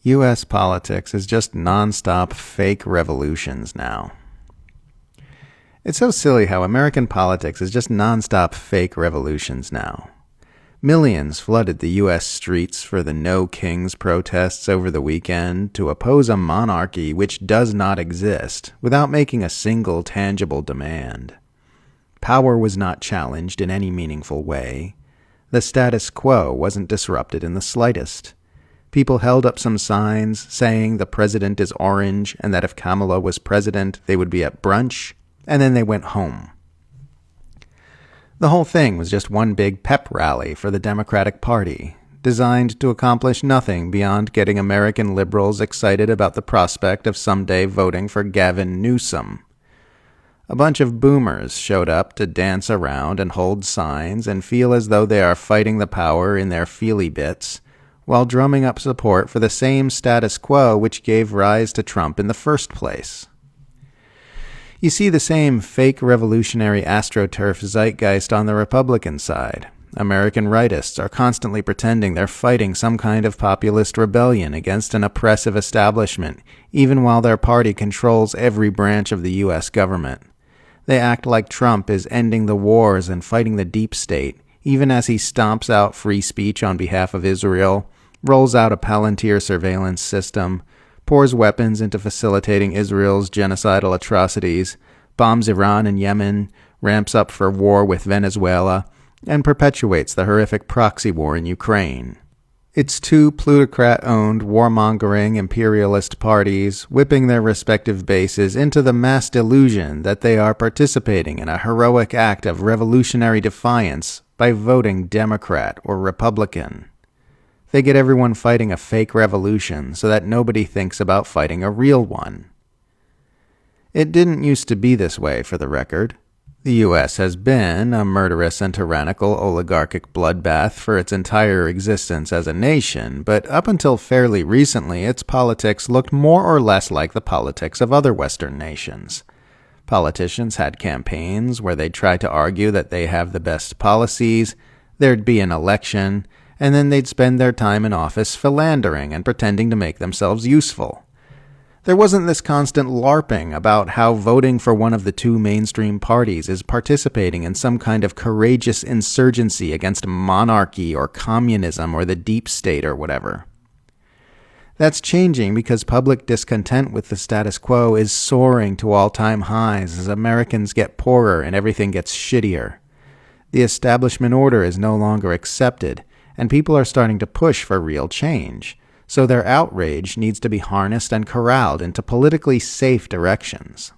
U.S. politics is just non-stop fake revolutions now. It's so silly how American politics is just non-stop fake revolutions now. Millions flooded the U.S. streets for the No Kings protests over the weekend to oppose a monarchy which does not exist without making a single tangible demand. Power was not challenged in any meaningful way. The status quo wasn't disrupted in the slightest. People held up some signs saying the president is orange and that if Kamala was president, they would be at brunch, and then they went home. The whole thing was just one big pep rally for the Democratic Party, designed to accomplish nothing beyond getting American liberals excited about the prospect of someday voting for Gavin Newsom. A bunch of boomers showed up to dance around and hold signs and feel as though they are fighting the power in their feely bits, while drumming up support for the same status quo which gave rise to Trump in the first place. You see the same fake revolutionary astroturf zeitgeist on the Republican side. American rightists are constantly pretending they're fighting some kind of populist rebellion against an oppressive establishment, even while their party controls every branch of the U.S. government. They act like Trump is ending the wars and fighting the deep state, even as he stomps out free speech on behalf of Israel, rolls out a Palantir surveillance system, pours weapons into facilitating Israel's genocidal atrocities, bombs Iran and Yemen, ramps up for war with Venezuela, and perpetuates the horrific proxy war in Ukraine. It's two plutocrat-owned, warmongering imperialist parties whipping their respective bases into the mass delusion that they are participating in a heroic act of revolutionary defiance by voting Democrat or Republican. They get everyone fighting a fake revolution so that nobody thinks about fighting a real one. It didn't used to be this way, for the record. The U.S. has been a murderous and tyrannical oligarchic bloodbath for its entire existence as a nation, but up until fairly recently, its politics looked more or less like the politics of other Western nations. Politicians had campaigns where they'd try to argue that they have the best policies, there'd be an election, and then they'd spend their time in office philandering and pretending to make themselves useful. There wasn't this constant LARPing about how voting for one of the two mainstream parties is participating in some kind of courageous insurgency against monarchy or communism or the deep state or whatever. That's changing because public discontent with the status quo is soaring to all-time highs as Americans get poorer and everything gets shittier. The establishment order is no longer accepted, and people are starting to push for real change, so their outrage needs to be harnessed and corralled into politically safe directions.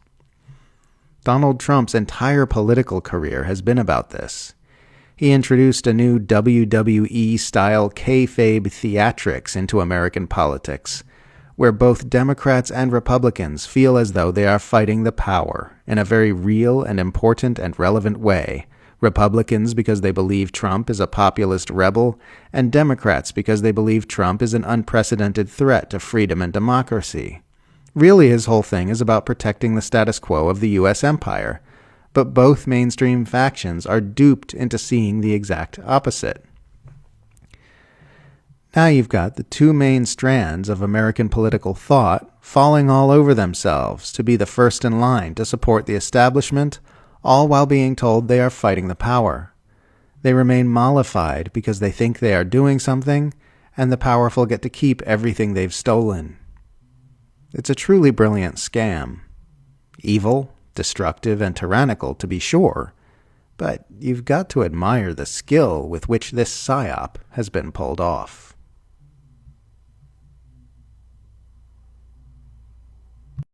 Donald Trump's entire political career has been about this. He introduced a new WWE-style kayfabe theatrics into American politics, where both Democrats and Republicans feel as though they are fighting the power in a very real and important and relevant way, Republicans because they believe Trump is a populist rebel, and Democrats because they believe Trump is an unprecedented threat to freedom and democracy. Really, his whole thing is about protecting the status quo of the U.S. empire, but both mainstream factions are duped into seeing the exact opposite. Now you've got the two main strands of American political thought falling all over themselves to be the first in line to support the establishment, all while being told they are fighting the power. They remain mollified because they think they are doing something, and the powerful get to keep everything they've stolen. It's a truly brilliant scam. Evil, destructive, and tyrannical, to be sure, but you've got to admire the skill with which this psyop has been pulled off.